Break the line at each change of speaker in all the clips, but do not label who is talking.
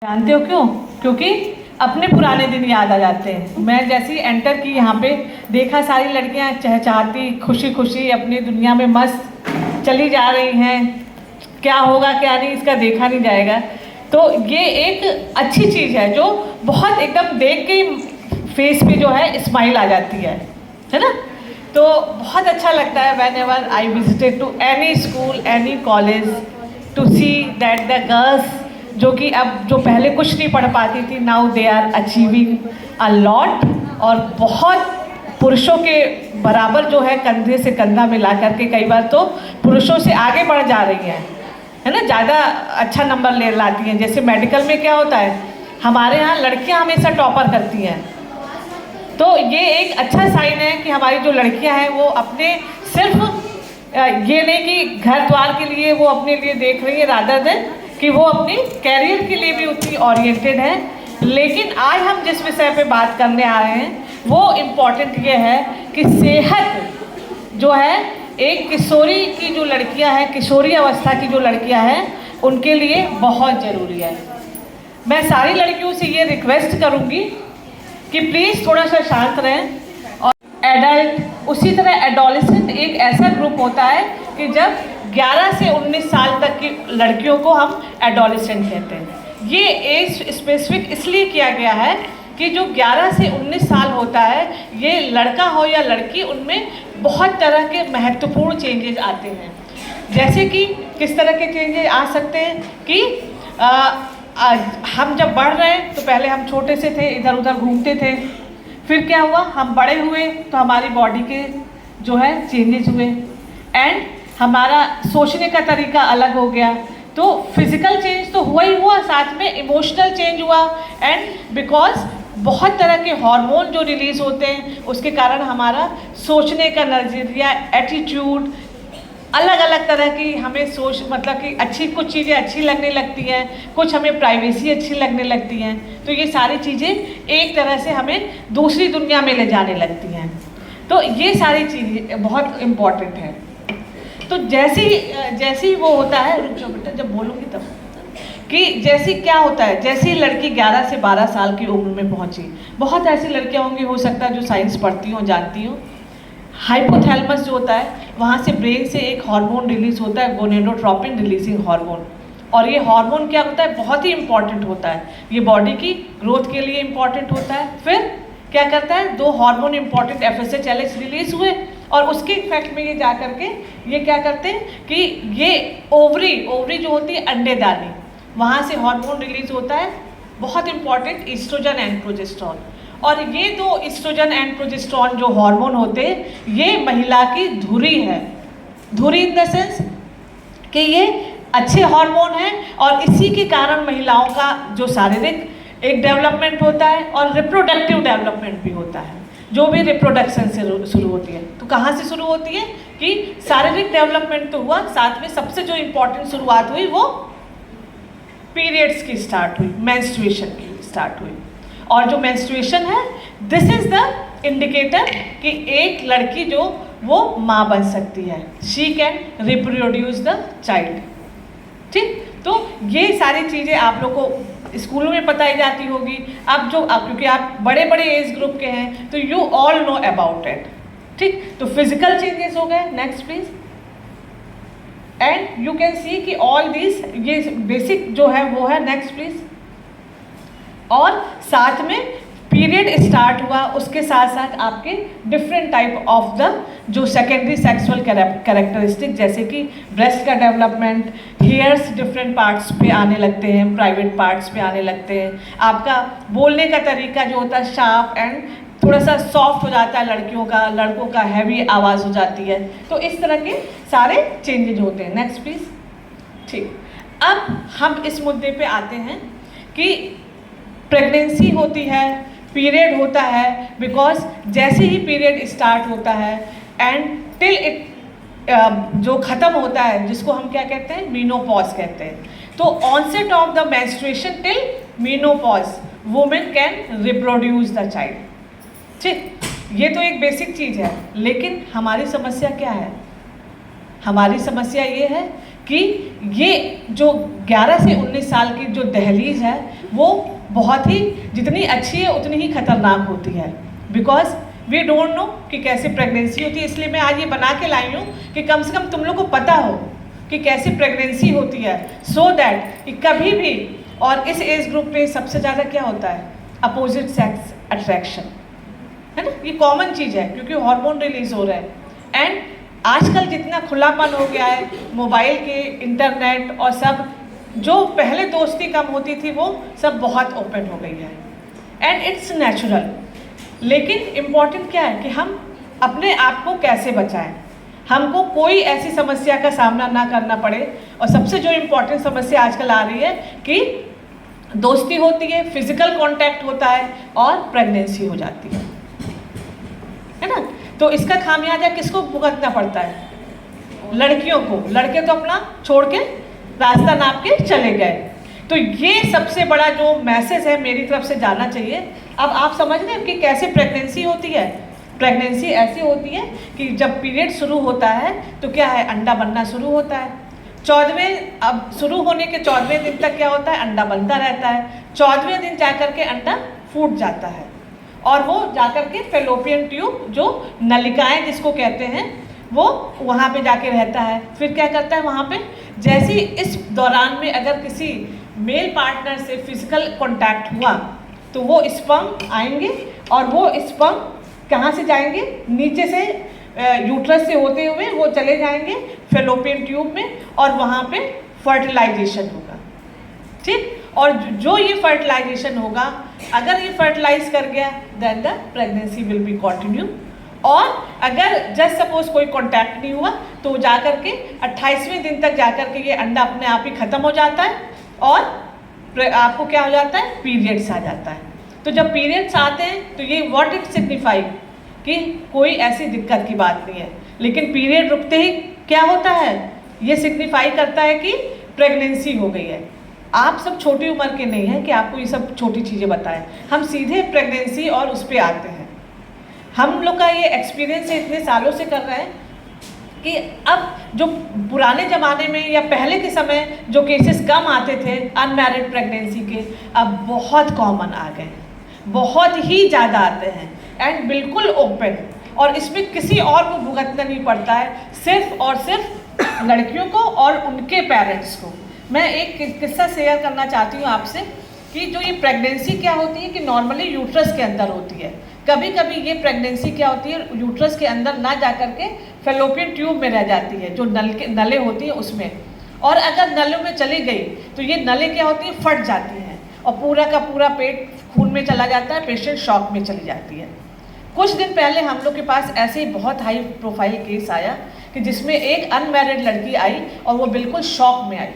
जानते हो क्यों? क्योंकि अपने पुराने दिन याद आ जाते हैं। मैं जैसे ही एंटर की यहाँ पे देखा सारी लड़कियाँ चहचहाती खुशी खुशी अपनी दुनिया में मस्त चली जा रही हैं। क्या होगा क्या नहीं इसका देखा नहीं जाएगा। तो ये एक अच्छी चीज़ है जो बहुत एकदम देख के फेस पे जो है स्माइल आ जाती है ना। तो बहुत अच्छा लगता है whenever I visited to any school any college to see that the girls जो कि अब जो पहले कुछ नहीं पढ़ पाती थी now they are achieving a lot और बहुत पुरुषों के बराबर जो है कंधे से कंधा मिला करके कई बार तो पुरुषों से आगे बढ़ जा रही हैं, है ना। ज़्यादा अच्छा नंबर ले लाती हैं। जैसे मेडिकल में क्या होता है, हमारे यहाँ लड़कियाँ हमेशा टॉपर करती हैं। तो ये एक अच्छा साइन है कि हमारी जो लड़कियाँ हैं वो अपने सिर्फ ये नहीं कि घर द्वार के लिए वो अपने लिए देख रही है, रादर देन कि वो अपनी कैरियर के लिए भी उतनी ओरिएंटेड है। लेकिन आज हम जिस विषय पे बात करने आ रहे हैं वो इम्पॉर्टेंट ये है कि सेहत जो है एक किशोरी की जो लड़कियां हैं, किशोरी अवस्था की जो लड़कियां हैं उनके लिए बहुत ज़रूरी है। मैं सारी लड़कियों से ये रिक्वेस्ट करूँगी कि प्लीज़ थोड़ा सा शांत रहें। और एडल्ट उसी तरह एडोलेसेंट एक ऐसा ग्रुप होता है कि जब 11 से 19 साल तक की लड़कियों को हम एडोलेसेंट कहते हैं। ये एज स्पेसिफिक इसलिए किया गया है कि जो 11 से 19 साल होता है ये लड़का हो या लड़की उनमें बहुत तरह के महत्वपूर्ण चेंजेस आते हैं। जैसे कि किस तरह के चेंजेस आ सकते हैं कि हम जब बढ़ रहे हैं तो पहले हम छोटे से थे, इधर उधर घूमते थे। फिर क्या हुआ, हम बड़े हुए तो हमारी बॉडी के जो है चेंजेस हुए एंड हमारा सोचने का तरीका अलग हो गया। तो फिजिकल चेंज तो हुआ ही हुआ, साथ में इमोशनल चेंज हुआ एंड बिकॉज बहुत तरह के हार्मोन जो रिलीज होते हैं उसके कारण हमारा सोचने का नज़रिया, एटीट्यूड, अलग अलग तरह की हमें सोच मतलब कि अच्छी कुछ चीज़ें अच्छी लगने लगती हैं, कुछ हमें प्राइवेसी अच्छी लगने लगती हैं। तो ये सारी चीज़ें एक तरह से हमें दूसरी दुनिया में ले जाने लगती हैं। तो ये सारी चीज़ें बहुत इम्पॉर्टेंट है। तो जैसे ही वो होता है, रुक जाओ बेटा जब बोलूँगी तब, कि जैसे क्या होता है, जैसे ही लड़की 11 से 12 साल की उम्र में पहुँची, बहुत ऐसी लड़कियाँ होंगी हो सकता है जो साइंस पढ़ती हों, जानती हों। हाइपोथैलेमस जो होता है वहाँ से ब्रेन से एक हार्मोन रिलीज होता है, गोनेडोट्रोपिन रिलीजिंग हार्मोन। और ये हार्मोन क्या होता है, बहुत ही इंपॉर्टेंट होता है, ये बॉडी की ग्रोथ के लिए इंपॉर्टेंट होता है। फिर क्या करता है, 2 hormone important FSH LH release हुए और उसके इफेक्ट में ये जा करके ये क्या करते हैं कि ये ओवरी जो होती है अंडेदानी, वहाँ से हार्मोन रिलीज होता है, बहुत इंपॉर्टेंट, ईस्ट्रोजन एंड प्रोजेस्टेरॉन। और ये 2 ईस्ट्रोजन एंड प्रोजेस्टेरॉन जो हार्मोन होते हैं ये महिला की धुरी है। धुरी इन द सेंस कि ये अच्छे हार्मोन हैं और इसी के कारण महिलाओं का जो शारीरिक एक डेवलपमेंट होता है और रिप्रोडक्टिव डेवलपमेंट भी होता है। जो भी रिप्रोडक्शन से शुरू होती है तो कहाँ से शुरू होती है कि शारीरिक डेवलपमेंट तो हुआ, साथ में सबसे जो इम्पोर्टेंट शुरुआत हुई वो पीरियड्स की स्टार्ट हुई, मेंस्ट्रुएशन की स्टार्ट हुई। और जो मेंस्ट्रुएशन है दिस इज द इंडिकेटर कि एक लड़की जो वो माँ बन सकती है, she can reproduce the child. ठीक, तो ये सारी चीज़ें आप लोग को स्कूलों में बताई जाती होगी। अब क्योंकि आप बड़े बड़े एज ग्रुप के हैं तो you all know about it. ठीक, तो फिजिकल चेंजेस हो गए, next please. And you can see कि ऑल दिस ये बेसिक जो है वो है, नेक्स्ट प्लीज। और साथ में पीरियड स्टार्ट हुआ, उसके साथ साथ आपके डिफरेंट टाइप ऑफ द जो सेकेंडरी सेक्सुअल कैरेक्टरिस्टिक जैसे कि ब्रेस्ट का डेवलपमेंट, हेयर्स डिफरेंट पार्ट्स पे आने लगते हैं, प्राइवेट पार्ट्स पे आने लगते हैं, आपका बोलने का तरीका जो होता है शार्प एंड थोड़ा सा सॉफ्ट हो जाता है लड़कियों का, लड़कों का हैवी आवाज़ हो जाती है। तो इस तरह के सारे चेंजेज होते हैं, नेक्स्ट प्लीज। ठीक, अब हम इस मुद्दे पे आते हैं कि प्रेगनेंसी होती है, पीरियड होता है, बिकॉज जैसे ही पीरियड स्टार्ट होता है एंड टिल इट जो ख़त्म होता है जिसको हम क्या कहते हैं, मीनोपॉज कहते हैं। तो onset of the menstruation till menopause women can reproduce the child. ठीक, ये तो एक बेसिक चीज़ है, लेकिन हमारी समस्या क्या है, हमारी समस्या ये है कि ये जो 11 से 19 साल की जो दहलीज है वो बहुत ही, जितनी अच्छी है उतनी ही खतरनाक होती है, बिकॉज वी डोंट नो कि कैसे प्रेगनेंसी होती है। इसलिए मैं आज ये बना के लाई हूँ कि कम से कम तुम लोग को पता हो कि कैसी प्रेगनेंसी होती है, सो दैट कि कभी भी, और इस एज ग्रुप पे सबसे ज़्यादा क्या होता है, अपोजिट सेक्स अट्रैक्शन, है ना, ये कॉमन चीज़ है क्योंकि हार्मोन रिलीज हो रहा है। एंड आजकल जितना खुलापन हो गया है, मोबाइल के, इंटरनेट और सब, जो पहले दोस्ती कम होती थी वो सब बहुत ओपन हो गई है, एंड इट्स नेचुरल। लेकिन इम्पॉर्टेंट क्या है कि हम अपने आप को कैसे बचाएं, हमको कोई ऐसी समस्या का सामना ना करना पड़े। और सबसे जो इम्पोर्टेंट समस्या आजकल आ रही है कि दोस्ती होती है, फिजिकल कांटेक्ट होता है और प्रेगनेंसी हो जाती है ना। तो इसका खामियाजा किसको भुगतना पड़ता है? लड़कियों को। लड़के तो अपना छोड़ के रास्ता नाप के चले गए। तो ये सबसे बड़ा जो मैसेज है मेरी तरफ से जाना चाहिए। अब आप समझ रहे हैं कि कैसे प्रेगनेंसी होती है। प्रेगनेंसी ऐसी होती है कि जब पीरियड शुरू होता है तो क्या है, अंडा बनना शुरू होता है। 14वें, अब शुरू होने के 14वें दिन तक क्या होता है, अंडा बनता रहता है। 14वें दिन जाकर के अंडा फूट जाता है और वो जाकर के फेलोपियन ट्यूब, जो नलिकाएं जिसको कहते हैं, वो वहाँ पे जाके रहता है। फिर क्या करता है वहाँ पे, जैसे इस दौरान में अगर किसी मेल पार्टनर से फिजिकल कांटेक्ट हुआ तो वो स्पर्म आएंगे और वो स्पर्म कहाँ से जाएंगे, नीचे से यूट्रस से होते हुए वो चले जाएंगे फेलोपियन ट्यूब में और वहाँ पे फर्टिलाइजेशन होगा। ठीक, और जो ये फर्टिलाइजेशन होगा, अगर ये फर्टिलाइज कर गया then the pregnancy will be continue. और अगर जस्ट सपोज कोई कांटेक्ट नहीं हुआ तो जा कर के 28वें दिन तक जा कर के ये अंडा अपने आप ही ख़त्म हो जाता है और आपको क्या हो जाता है, पीरियड्स आ जाता है। तो जब पीरियड्स आते हैं तो ये व्हाट इट सिग्निफाई कि कोई ऐसी दिक्कत की बात नहीं है। लेकिन पीरियड रुकते ही क्या होता है, ये सिग्निफाई करता है कि प्रेगनेंसी हो गई है। आप सब छोटी उम्र के नहीं हैं कि आपको ये सब छोटी चीज़ें बताएं। हम सीधे प्रेगनेंसी और उस पर आते हैं। हम लोग का ये एक्सपीरियंस है, इतने सालों से कर रहे हैं कि अब जो पुराने ज़माने में या पहले के समय जो केसेस कम आते थे अनमैरिड प्रेगनेंसी के, अब बहुत कॉमन आ गए, बहुत ही ज़्यादा आते हैं एंड बिल्कुल ओपन। और इसमें किसी और को भुगतना नहीं पड़ता है, सिर्फ और सिर्फ लड़कियों को और उनके पेरेंट्स को। मैं एक किस्सा शेयर करना चाहती हूँ आपसे कि जो ये प्रेगनेंसी क्या होती है कि नॉर्मली यूट्रस के अंदर होती है। कभी कभी ये प्रेगनेंसी क्या होती है, यूट्रस के अंदर ना जा कर के फेलोपियन ट्यूब में रह जाती है, जो नले होती हैं उसमें। और अगर नलों में चली गई तो ये नले क्या होती हैं, फट जाती हैं और पूरा का पूरा पेट खून में चला जाता है, पेशेंट शॉक में चली जाती है। कुछ दिन पहले हम लोग के पास ऐसे ही बहुत हाई प्रोफाइल केस आया कि जिसमें एक अनमैरिड लड़की आई और वो बिल्कुल शॉक में आई।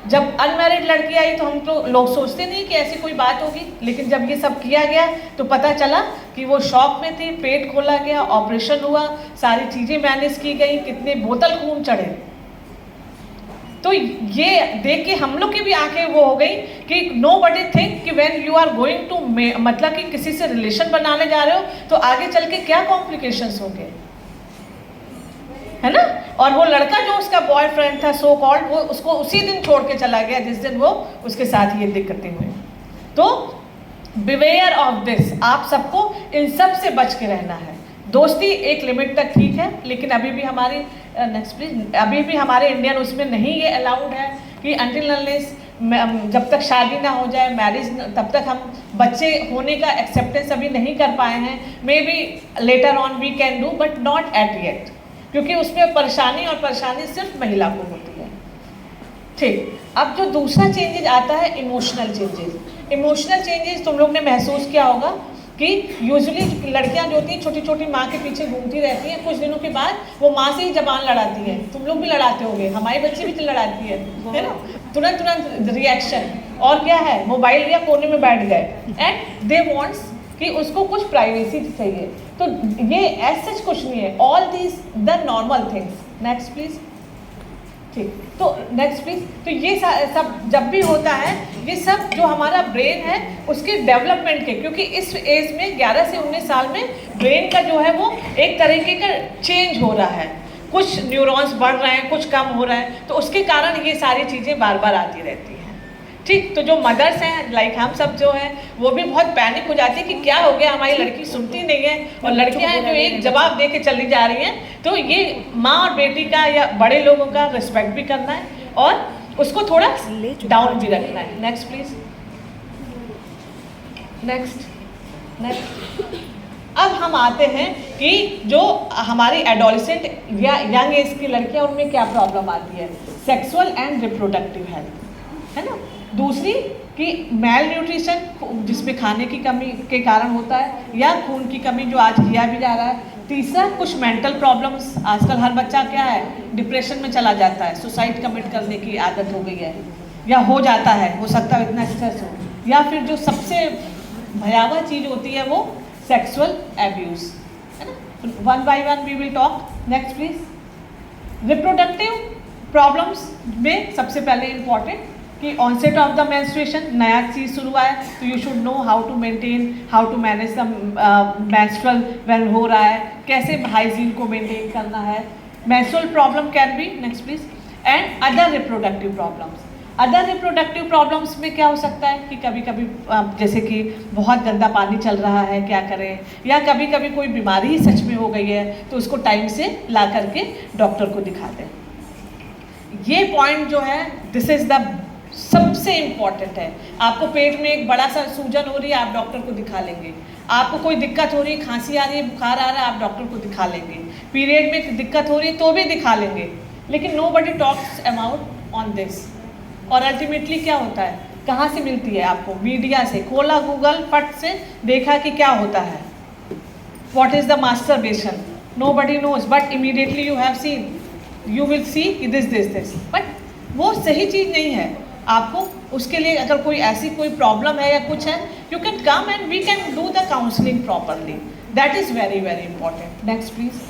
जब अनमैरिड लड़की आई तो हम तो लोग सोचते नहीं कि ऐसी कोई बात होगी, लेकिन जब ये सब किया गया तो पता चला कि वो शॉक में थी, पेट खोला गया, ऑपरेशन हुआ, सारी चीज़ें मैनेज की गई, कितने बोतल खून चढ़े। तो ये देख के हम लोग की भी आंखें वो हो गई कि नोबडी थिंक कि when you are going to, मतलब कि किसी से रिलेशन बनाने जा रहे हो तो आगे चल के क्या कॉम्प्लिकेशंस होंगे, है ना। और वो लड़का जो उसका बॉयफ्रेंड था सो कॉल्ड, वो उसको उसी दिन छोड़ के चला गया जिस दिन वो उसके साथ ये दिक्कतें हुई। तो बिवेयर ऑफ दिस, आप सबको इन सब से बच के रहना है। दोस्ती एक लिमिट तक ठीक है, लेकिन अभी भी हमारी नेक्स्ट प्लीज, अभी भी हमारे इंडियन उसमें नहीं ये अलाउड है कि अनटिल अनलेस जब तक शादी ना हो जाए, मैरिज, तब तक हम बच्चे होने का एक्सेप्टेंस अभी नहीं कर पाए हैं। Maybe later on we can do but not at yet, क्योंकि उसमें परेशानी सिर्फ महिला को होती है। ठीक, अब जो दूसरा चेंजेज आता है इमोशनल चेंजेस। इमोशनल चेंजेस तुम लोग ने महसूस किया होगा कि यूजुअली लड़कियां जो होती हैं छोटी छोटी माँ के पीछे घूमती रहती हैं, कुछ दिनों के बाद वो माँ से ही जबान लड़ाती है। तुम लोग भी लड़ाते होगे, हमारी बच्ची भी तो लड़ाती है ना, तुरंत रिएक्शन। और क्या है, मोबाइल या कोने में बैठ गए एंड दे वांट्स कि उसको कुछ प्राइवेसी चाहिए। तो ये ऐसा कुछ नहीं है, all these the normal things. Next please. ठीक, तो नेक्स्ट प्लीज। तो ये सब जब भी होता है, ये सब जो हमारा ब्रेन है उसके डेवलपमेंट के, क्योंकि इस एज में 11 से 19 साल में ब्रेन का जो है वो एक तरीके का चेंज हो रहा है। कुछ न्यूरॉन्स बढ़ रहे हैं, कुछ कम हो रहे हैं, तो उसके कारण ये सारी चीज़ें बार बार आती रहती हैं। ठीक, तो जो मदर्स हैं लाइक हम सब जो हैं वो भी बहुत पैनिक हो जाती है कि क्या हो गया, हमारी लड़की सुनती नहीं है, और लड़कियां हैं जो एक जवाब दे के चली जा रही हैं। तो ये माँ और बेटी का या बड़े लोगों का रिस्पेक्ट भी करना है और उसको थोड़ा डाउन भी रखना है। Next please, next. अब हम आते हैं कि जो हमारी एडोलेसेंट या यंग एज की लड़कियां, उनमें क्या प्रॉब्लम आती है, सेक्सुअल एंड रिप्रोडक्टिव हेल्थ, है ना। दूसरी कि मेल न्यूट्रिशन जिसमें खाने की कमी के कारण होता है, या खून की कमी जो आज किया भी जा रहा है। तीसरा कुछ मेंटल प्रॉब्लम्स, आजकल हर बच्चा क्या है, डिप्रेशन में चला जाता है, सुसाइड कमिट करने की आदत हो गई है या हो जाता है, हो सकता है इतना स्ट्रेस हो। या फिर जो सबसे भयावह चीज़ होती है वो सेक्सुअल एब्यूज़, है ना। One by one we will talk. Next please. Reproductive problems में सबसे पहले इम्पॉर्टेंट कि ऑनसेट ऑफ द मेंस्ट्रुएशन, नया चीज़ शुरू आए तो you should know how to maintain, how to manage the menstrual when हो रहा है, कैसे हाइजीन को मेंटेन करना है। Menstrual problem can be, next please, and other reproductive problems. Other reproductive problems में क्या हो सकता है कि कभी कभी जैसे कि बहुत गंदा पानी चल रहा है, क्या करें, या कभी कभी कोई बीमारी ही सच में हो गई है तो उसको टाइम से ला करके डॉक्टर को दिखा दें। ये पॉइंट जो है दिस इज़ द सबसे इम्पॉर्टेंट है। आपको पेट में एक बड़ा सा सूजन हो रही है, आप डॉक्टर को दिखा लेंगे। आपको कोई दिक्कत हो रही है, खांसी आ रही है, बुखार आ रहा है, आप डॉक्टर को दिखा लेंगे। पीरियड में दिक्कत हो रही है तो भी दिखा लेंगे, लेकिन nobody talks about on this. और अल्टीमेटली क्या होता है, कहाँ से मिलती है आपको, मीडिया से। खोला गूगल, फट से देखा कि क्या होता है, what is the masturbation, nobody knows, but immediately you have seen, you will see this, but वो सही चीज़ नहीं है। आपको उसके लिए अगर कोई ऐसी कोई प्रॉब्लम है या कुछ है, you can come and we can do the counselling properly, that is very very important. Next please.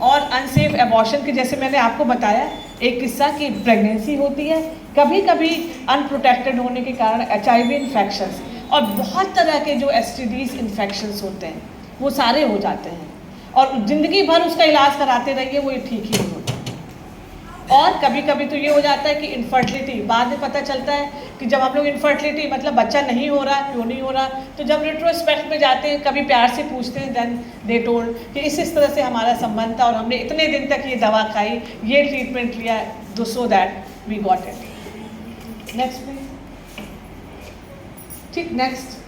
और अनसेफ एबॉर्शन के जैसे मैंने आपको बताया एक किस्सा कि प्रेगनेंसी होती है, कभी कभी अनप्रोटेक्टेड होने के कारण HIV इन्फेक्शंस और बहुत तरह के जो STDs इन्फेक्शंस होते हैं वो सारे हो जाते हैं, और ज़िंदगी भर उसका इलाज कराते रहिए वो ठीक ही नहीं होता। और कभी कभी तो ये हो जाता है कि इनफर्टिलिटी, बाद में पता चलता है कि जब हम लोग इनफर्टिलिटी मतलब बच्चा नहीं हो रहा, क्यों नहीं हो रहा, तो जब रेट्रोस्पेक्ट में जाते हैं, कभी प्यार से पूछते हैं, देन दे टोल्ड कि इस तरह से हमारा संबंध था और हमने इतने दिन तक ये दवा खाई, ये ट्रीटमेंट लिया, so that we got it. Next please. ठीक, नेक्स्ट।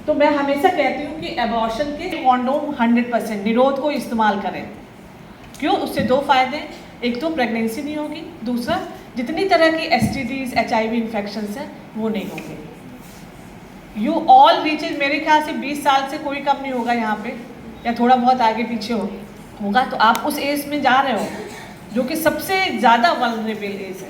तो मैं हमेशा कहती हूँ कि एबॉर्शन के कॉन्डोम 100% निरोध को इस्तेमाल करें। क्यों? उससे दो फायदे, एक तो प्रेगनेंसी नहीं होगी, दूसरा जितनी तरह की STDs HIV इन्फेक्शंस हैं वो नहीं होंगे। यू ऑल रीचेज, मेरे ख्याल से 20 साल से कोई कम नहीं होगा यहाँ पे, या थोड़ा बहुत आगे पीछे होगा, तो आप उस एज में जा रहे हो जो कि सबसे ज़्यादा वल्नरेबल एज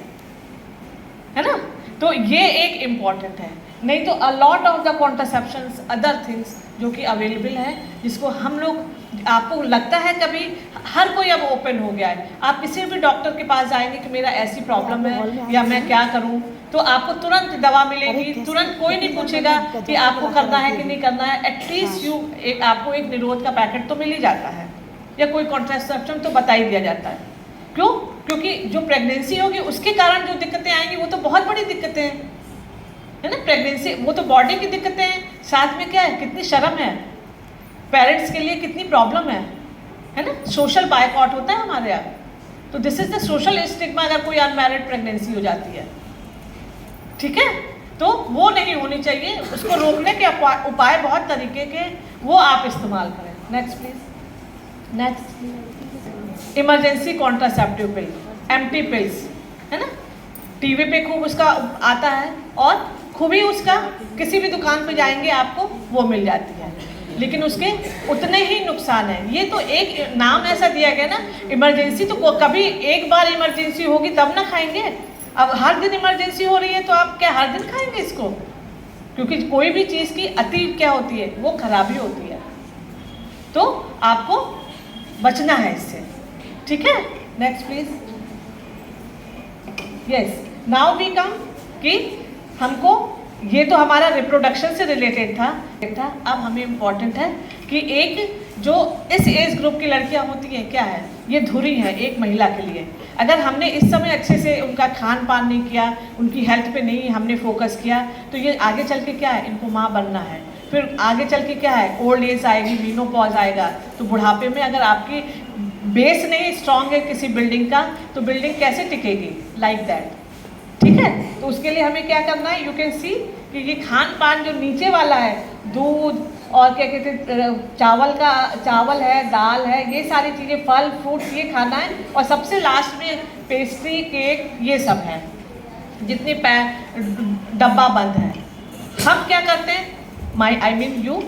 है ना। तो ये एक इम्पॉर्टेंट है। नहीं तो a lot of the contraceptions, other things जो कि अवेलेबल है, जिसको हम लोग, आपको लगता है कभी, हर कोई अब ओपन हो गया है। आप किसी भी डॉक्टर के पास जाएंगे कि मेरा ऐसी प्रॉब्लम है या मैं क्या करूं, तो आपको तुरंत दवा मिलेगी, तुरंत कोई नहीं पूछेगा कि आपको करना है कि नहीं करना है। एटलीस्ट आपको एक निरोध का पैकेट तो मिल ही जाता है, या कोई कॉन्ट्रासेप्शन तो बता ही दिया जाता है। क्यों? क्योंकि जो प्रेगनेंसी होगी उसके कारण जो दिक्कतें आएंगी वो तो बहुत बड़ी दिक्कतें हैं, है ना। प्रेगनेंसी वो तो बॉडी की दिक्कतें हैं, साथ में क्या है, कितनी शर्म है, पेरेंट्स के लिए कितनी प्रॉब्लम है ना। सोशल बायकॉट होता है हमारे यहाँ, तो this is the social stigma अगर कोई अनमैरिड प्रेगनेंसी हो जाती है, ठीक है, तो वो नहीं होनी चाहिए। उसको रोकने के उपाय बहुत तरीके के वो आप इस्तेमाल करें। Next please. Next, emergency contraceptive pill, empty pills, है ना। टीवी पे खूब उसका आता है, और खूब ही उसका किसी भी दुकान पे जाएंगे आपको वो मिल जाती है, लेकिन उसके उतने ही नुकसान हैं। ये तो एक नाम ऐसा दिया गया ना इमरजेंसी, तो कभी एक बार इमरजेंसी होगी तब ना खाएंगे। अब हर दिन इमरजेंसी हो रही है तो आप क्या हर दिन खाएंगे इसको? क्योंकि कोई भी चीज़ की अति क्या होती है, वो खराबी होती है, तो आपको बचना है इससे, ठीक है। Next please. Yes, now we come कि हमको, ये तो हमारा रिप्रोडक्शन से रिलेटेड था। अब हमें इम्पॉर्टेंट है कि एक जो इस एज ग्रुप की लड़कियां होती हैं क्या है, ये धुरी है एक महिला के लिए। अगर हमने इस समय अच्छे से उनका खान पान नहीं किया, उनकी हेल्थ पे नहीं हमने फोकस किया, तो ये आगे चल के क्या है, इनको माँ बनना है, फिर आगे चल के क्या है, ओल्ड एज आएगी, मीनोपॉज आएगा। तो बुढ़ापे में अगर आपकी बेस नहीं स्ट्रांग है किसी बिल्डिंग का, तो बिल्डिंग कैसे टिकेगी, लाइक दैट। ठीक है, तो उसके लिए हमें क्या करना है, यू कैन सी कि ये खान पान जो नीचे वाला है, दूध और क्या कहते हैं, चावल है, दाल है, ये सारी चीज़ें, फल फ्रूट्स, ये खाना है। और सबसे लास्ट में पेस्ट्री, केक, ये सब है, जितने डब्बा बंद है। हम क्या करते हैं, आई मीन यू,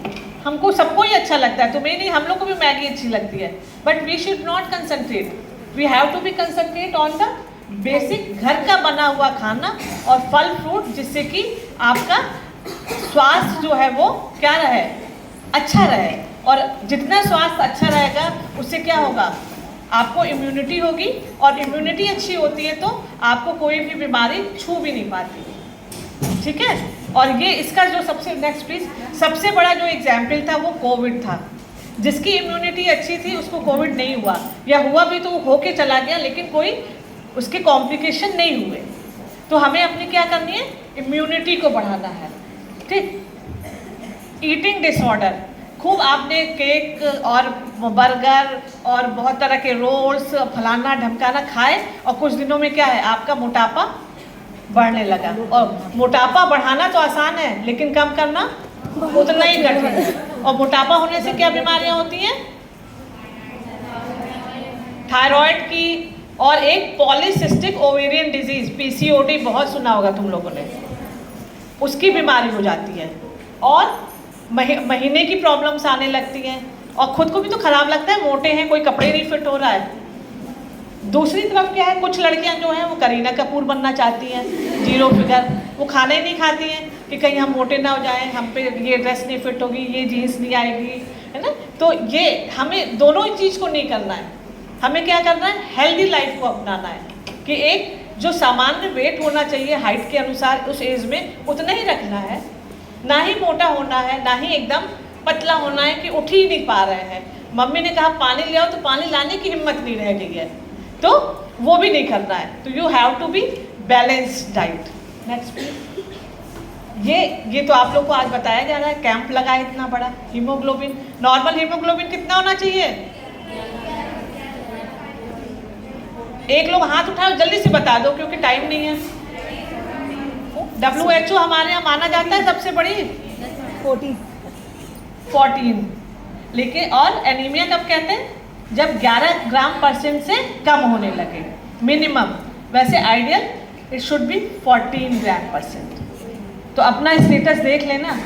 हमको सबको ही अच्छा लगता है, तुम्हें नहीं, हम लोग को भी मैगी अच्छी लगती है, but we should not concentrate, we have to be concentrate on the basic घर का बना हुआ खाना और फल फ्रूट, जिससे कि आपका स्वास्थ्य जो है वो क्या रहे, अच्छा रहे। और जितना स्वास्थ्य अच्छा रहेगा उससे क्या होगा, आपको इम्यूनिटी होगी, और इम्यूनिटी अच्छी होती है तो आपको कोई भी बीमारी छू भी नहीं पाती। ठीक है, और ये इसका जो सबसे नेक्स्ट प्लीज, सबसे बड़ा जो एग्जाम्पल था वो कोविड था। जिसकी इम्यूनिटी अच्छी थी उसको कोविड नहीं हुआ, या हुआ भी तो होके चला गया, लेकिन कोई उसके कॉम्प्लिकेशन नहीं हुए। तो हमें अपनी क्या करनी है, इम्यूनिटी को बढ़ाना है। ठीक, ईटिंग डिसऑर्डर, खूब आपने केक और बर्गर और बहुत तरह के रोल्स फलाना ढमकाना खाए, और कुछ दिनों में क्या है, आपका मोटापा बढ़ने लगा। और मोटापा बढ़ाना तो आसान है, लेकिन कम करना उतना ही कठिन है। और मोटापा होने से क्या बीमारियां होती हैं, थायराइड की, और एक पॉलीसिस्टिक ओवेरियन डिजीज, पीसीओडी, बहुत सुना होगा तुम लोगों ने, उसकी बीमारी हो जाती है। और महीने की प्रॉब्लम्स आने लगती हैं, और खुद को भी तो खराब लगता है, मोटे हैं, कोई कपड़े नहीं फिट हो रहा है। दूसरी तरफ क्या है, कुछ लड़कियां जो हैं वो करीना कपूर बनना चाहती हैं, 0 फिगर, वो खाना ही नहीं खाती हैं कि कहीं हम मोटे ना हो जाएं, हम पे ये ड्रेस नहीं फिट होगी, ये जीन्स नहीं आएगी, है ना। तो ये हमें दोनों ही चीज़ को नहीं करना है, हमें क्या करना है, हेल्दी लाइफ को अपनाना है, कि एक जो सामान्य वेट होना चाहिए हाइट के अनुसार उस एज में उतना ही रखना है, ना ही मोटा होना है, ना ही एकदम पतला होना है कि उठ ही नहीं पा रहे हैं। मम्मी ने कहा पानी ले आओ, तो पानी लाने की हिम्मत नहीं रह गई है, तो वो भी नहीं करना है। तो you have to be balanced diet. Next please. ये तो आप लोग को आज बताया जा रहा है, कैंप लगा है इतना बड़ा। हीमोग्लोबिन, नॉर्मल हीमोग्लोबिन कितना होना चाहिए, एक लोग हाथ उठाओ, जल्दी से बता दो क्योंकि टाइम नहीं है। WHO हमारे यहाँ माना जाता है सबसे बड़ी 14, लेकिन और एनीमिया कब कहते हैं, जब 11 ग्राम% से कम होने लगे मिनिमम। वैसे आइडियल इट शुड बी 14 ग्राम%। तो अपना स्टेटस देख लेना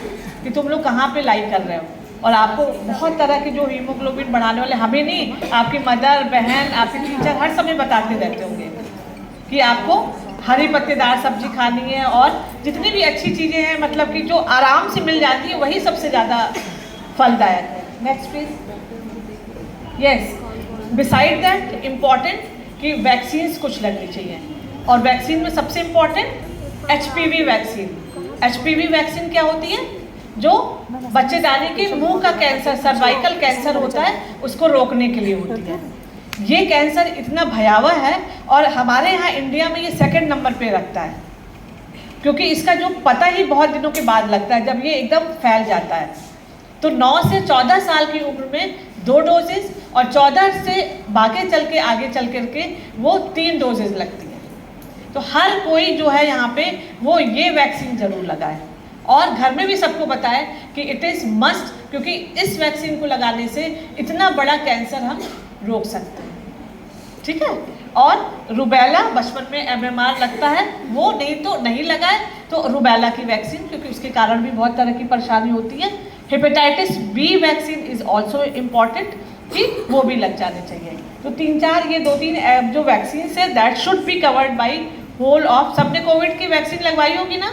कि तुम लोग कहाँ पे लाइक कर रहे हो। और आपको बहुत तरह के जो हीमोग्लोबिन बढ़ाने वाले, हमें नहीं, आपकी मदर, बहन, आपके टीचर हर समय बताते रहते होंगे कि आपको हरी पत्तेदार सब्जी खानी है, और जितनी भी अच्छी चीज़ें हैं, मतलब कि जो आराम से मिल जाती है, वही सबसे ज़्यादा फलदायक है। Next please. Yes, beside that important कि वैक्सीन्स कुछ लगनी चाहिए, और वैक्सीन में सबसे important HPV vaccine. HPV vaccine क्या होती है, जो बच्चेदानी के मुंह का कैंसर, सर्वाइकल कैंसर होता है, उसको रोकने के लिए होती है। ये कैंसर इतना भयावह है, और हमारे यहाँ इंडिया में ये 2nd नंबर पे रखता है, क्योंकि इसका जो पता ही बहुत दिनों के बाद लगता है, जब ये एकदम फैल जाता है। तो 9 से 14 साल की उम्र में 2 डोजेज, और 14 से आगे चल करके वो 3 डोजेज लगती है। तो हर कोई जो है यहाँ पे वो ये वैक्सीन जरूर लगाए, और घर में भी सबको बताएं कि इट इज़ मस्ट, क्योंकि इस वैक्सीन को लगाने से इतना बड़ा कैंसर हम रोक सकते हैं। ठीक है, और रुबेला बचपन में MMR लगता है, वो नहीं तो नहीं लगाए तो रुबेला की वैक्सीन, क्योंकि उसके कारण भी बहुत तरह की परेशानी होती है। Hepatitis B vaccine is also important, कि वो भी लग जाने चाहिए। तो 3-4 ये 2-3 जो वैक्सीन है that should be covered by whole of. सबने कोविड की वैक्सीन लगवाई होगी ना?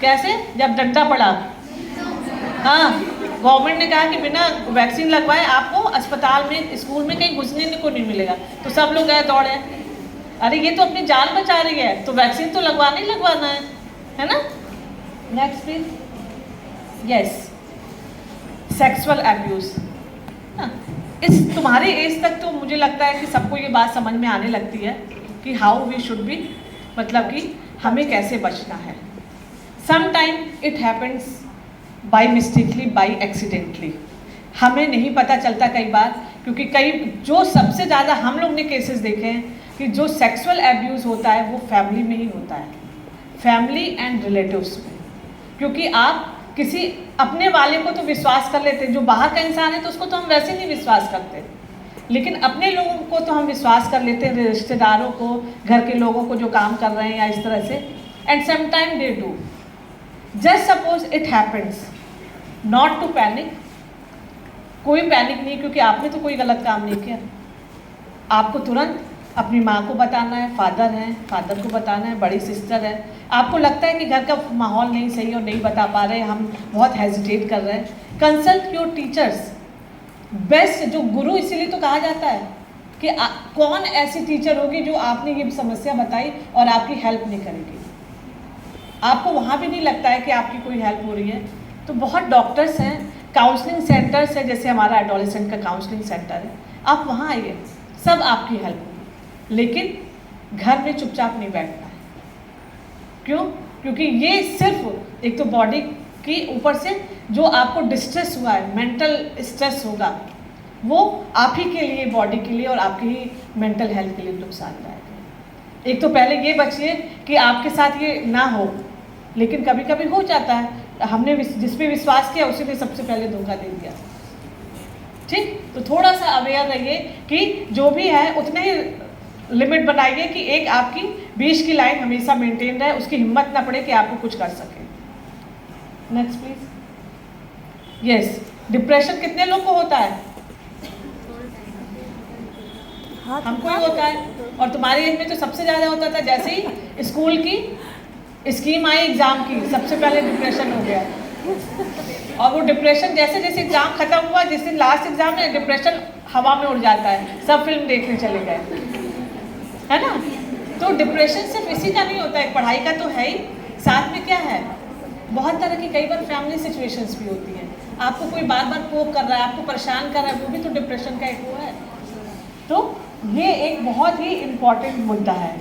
कैसे? जब डंडा पड़ा, हाँ, गवर्नमेंट ने कहा कि बिना वैक्सीन लगवाए आपको अस्पताल में, स्कूल में कहीं घुसने को नहीं मिलेगा, तो सब लोग गए दौड़े, अरे ये तो अपनी जान बचा रही है, तो वैक्सीन तो लगवाना ही लगवाना है ना। Next please. Yes, sexual abuse, ना। इस तुम्हारे एज तक तो मुझे लगता है कि सबको ये बात समझ में आने लगती है कि हाउ वी शुड बी, मतलब कि हमें कैसे बचना है। Some time it happens by mistakely, by accidentally, हमें नहीं पता चलता कई बार, क्योंकि कई जो सबसे ज़्यादा हम लोग ने केसेस देखे हैं कि जो सेक्सुअल एब्यूज़ होता है वो फैमिली में ही होता है, फैमिली एंड रिलेटिव्स में। क्योंकि आप किसी अपने वाले को तो विश्वास कर लेते हैं, जो बाहर का इंसान है तो उसको तो हम वैसे नहीं विश्वास करते, लेकिन अपने लोगों को तो हम विश्वास कर लेते हैं, रिश्तेदारों को, घर के लोगों को जो काम कर रहे हैं या इस तरह से। And some time they do, just suppose it happens, not to panic, कोई पैनिक नहीं, क्योंकि आपने तो कोई गलत काम नहीं किया। आपको तुरंत अपनी माँ को बताना है, फादर हैं, फादर को बताना है, बड़ी सिस्टर है। आपको लगता है कि घर का माहौल नहीं सही और नहीं बता पा रहे, हम बहुत हेजिटेट कर रहे हैं, कंसल्ट योर टीचर्स। बेस्ट जो गुरु इसीलिए तो कहा जाता है कि कौन ऐसी टीचर होगी जो आपने ये समस्या बताई और आपकी हेल्प नहीं करेगी। आपको वहाँ भी नहीं लगता है कि आपकी कोई हेल्प हो रही है, तो बहुत डॉक्टर्स हैं, काउंसलिंग सेंटर्स है, जैसे हमारा एडोलेसेंट का काउंसलिंग सेंटर है, आप वहाँ आइए, सब आपकी हेल्प होगी। लेकिन घर में चुपचाप नहीं बैठना है। क्यों? क्योंकि ये सिर्फ एक तो बॉडी की ऊपर से जो आपको डिस्ट्रेस हुआ है, मेंटल स्ट्रेस होगा, वो आप ही के लिए, बॉडी के लिए और आपकी ही मेंटल हेल्थ के लिए नुकसानदायक है। एक तो पहले ये बचिए कि आपके साथ ये ना हो, लेकिन कभी कभी हो जाता है, हमने जिस पे विश्वास किया उसी ने सबसे पहले धोखा दे दिया। ठीक, तो थोड़ा सा अवेयर रहिए कि जो भी है उतने ही लिमिट बनाइए कि एक आपकी बीच की लाइन हमेशा मेंटेन रहे, उसकी हिम्मत ना पड़े कि आपको कुछ कर सके। Next please. यस, डिप्रेशन कितने लोग को होता है? हमको ही होता है, और तुम्हारे एज में तो सबसे ज़्यादा होता था। जैसे ही स्कूल की स्कीम आई एग्ज़ाम की, सबसे पहले डिप्रेशन हो गया। और वो डिप्रेशन जैसे जैसे एग्ज़ाम ख़त्म हुआ, जिस दिन लास्ट एग्ज़ाम में डिप्रेशन हवा में उड़ जाता है, सब फिल्म देखने चले गए, है ना। तो डिप्रेशन सिर्फ इसी का नहीं होता है, पढ़ाई का तो है ही, साथ में क्या है, बहुत तरह की कई बार फैमिली सिचुएशंस भी होती हैं। आपको कोई बार बार पोक कर रहा है, आपको परेशान कर रहा है, वो भी तो डिप्रेशन का एक वो है। तो ये एक बहुत ही इम्पॉर्टेंट मुद्दा है।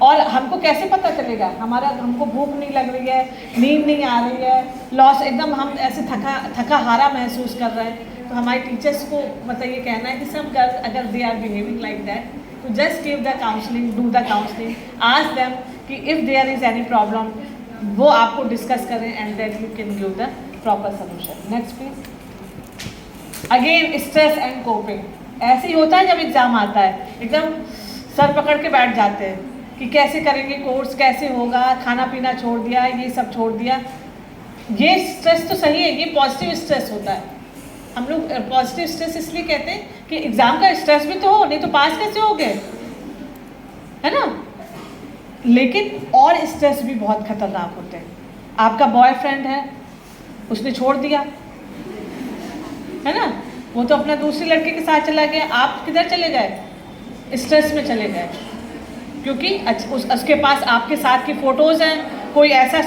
और हमको कैसे पता चलेगा? हमको भूख नहीं लग रही है, नींद नहीं आ रही है, लॉस, एकदम हम ऐसे थका हारा महसूस कर रहे हैं, तो हमारे टीचर्स को मतलब ये कहना है कि सब गर्ल्स अगर they are behaving like that, तो just give the counselling, do the counselling, ask them कि if there is any problem, वो आपको डिस्कस करें and then you can give the proper solution. Next please. Again stress and coping, ऐसे ही होता है जब एग्ज़ाम आता है, एकदम सर पकड़ के बैठ जाते हैं कि कैसे करेंगे कोर्स, कैसे होगा, खाना पीना छोड़ दिया, ये सब छोड़ दिया। ये स्ट्रेस तो सही है, ये पॉजिटिव स्ट्रेस होता है। हम लोग पॉजिटिव स्ट्रेस इसलिए कहते हैं कि एग्ज़ाम का स्ट्रेस भी तो हो, नहीं तो पास कैसे हो गए, है ना। लेकिन और स्ट्रेस भी बहुत खतरनाक होते हैं। आपका बॉयफ्रेंड है, उसने छोड़ दिया, है ना, वो तो अपना दूसरी लड़के के साथ चला गया, आप किधर चले गए? स्ट्रेस में चले गए, क्योंकि उसके पास आपके साथ की फ़ोटोज़ हैं। कोई ऐसा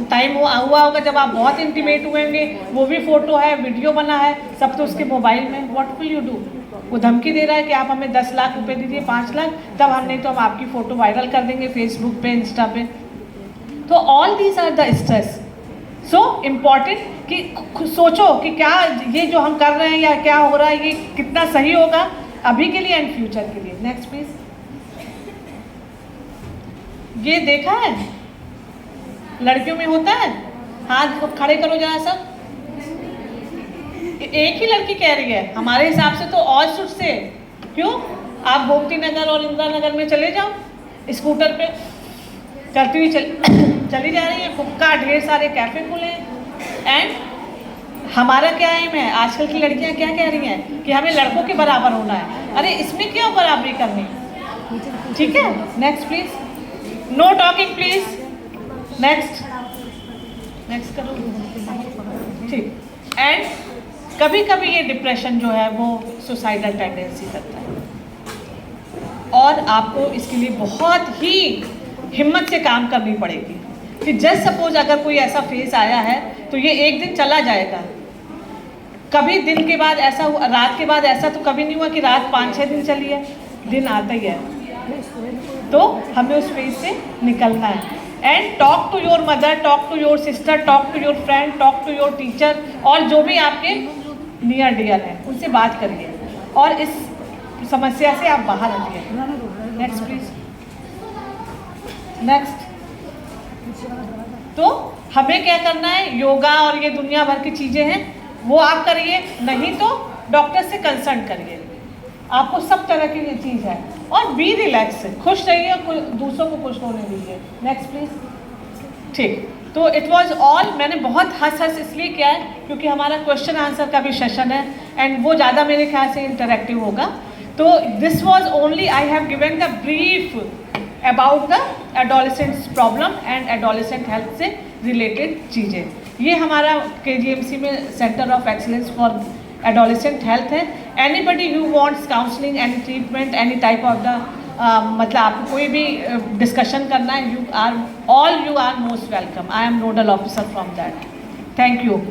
टाइम हुआ होगा जब आप बहुत इंटीमेट हुए होंगे, वो भी फ़ोटो है, वीडियो बना है, सब तो उसके मोबाइल में। What will you do? वो धमकी दे रहा है कि आप हमें 10 लाख रुपए दीजिए, 5 लाख, तब हम, नहीं तो हम आपकी फ़ोटो वायरल कर देंगे फेसबुक पे, इंस्टा पे। तो all these are the stress. So important कि सोचो कि क्या ये जो हम कर रहे हैं या क्या हो रहा है, ये कितना सही होगा अभी के लिए एंड फ्यूचर के लिए। Next please. ये देखा है लड़कियों में होता है, हाथ खड़े करो जरा सब। एक ही लड़की कह रही है, हमारे हिसाब से तो और सुट से। क्यों? आप गोमती नगर और इंदिरा नगर में चले जाओ, स्कूटर पे करती हुई चली जा रही है, फुक्का ढेर सारे कैफे खुले हैं। एंड हमारा क्या एम है? आजकल की लड़कियां क्या कह रही हैं कि हमें लड़कों के बराबर होना है। अरे इसमें क्यों बराबरी करनी? ठीक है, next please. Know talking please. Next करो, ठीक। एंड कभी कभी ये डिप्रेशन जो है वो सुसाइडल टेंडेंसी करता है, और आपको इसके लिए बहुत ही हिम्मत से काम करनी पड़ेगी। कि जस्ट सपोज अगर कोई ऐसा फेस आया है तो ये एक दिन चला जाएगा, कभी दिन के बाद ऐसा हुआ, रात के बाद ऐसा तो कभी नहीं हुआ कि रात 5-6 दिन चली है, दिन आता ही है। तो हमें उस फेज से निकलना है। And talk to your mother, talk to your sister, talk to your friend, talk to your teacher, और जो भी आपके नियर डियर हैं उनसे बात करिए और इस समस्या से आप बाहर आइए। Next please, next. तो हमें क्या करना है, योगा और ये दुनिया भर की चीज़ें हैं वो आप करिए, नहीं तो डॉक्टर से कंसल्ट करिए, आपको सब तरह की ये चीज़ है। और बी रिलैक्स, खुश रहिए और दूसरों को खुश होने दीजिए। Next please. ठीक, तो इट वाज ऑल। मैंने बहुत हंस इसलिए किया है क्योंकि हमारा क्वेश्चन आंसर का भी सेशन है एंड वो ज़्यादा मेरे ख्याल से इंटरेक्टिव होगा। तो this was only, I have given the brief about the adolescents problem and adolescent health से रिलेटेड चीज़ें। ये हमारा KGMC में centre of excellence for adolescent health है। Anybody who wants counselling, any treatment, any type of the मतलब आपको कोई भी डिस्कशन करना है, you are most welcome. I am nodal officer from that. Thank you.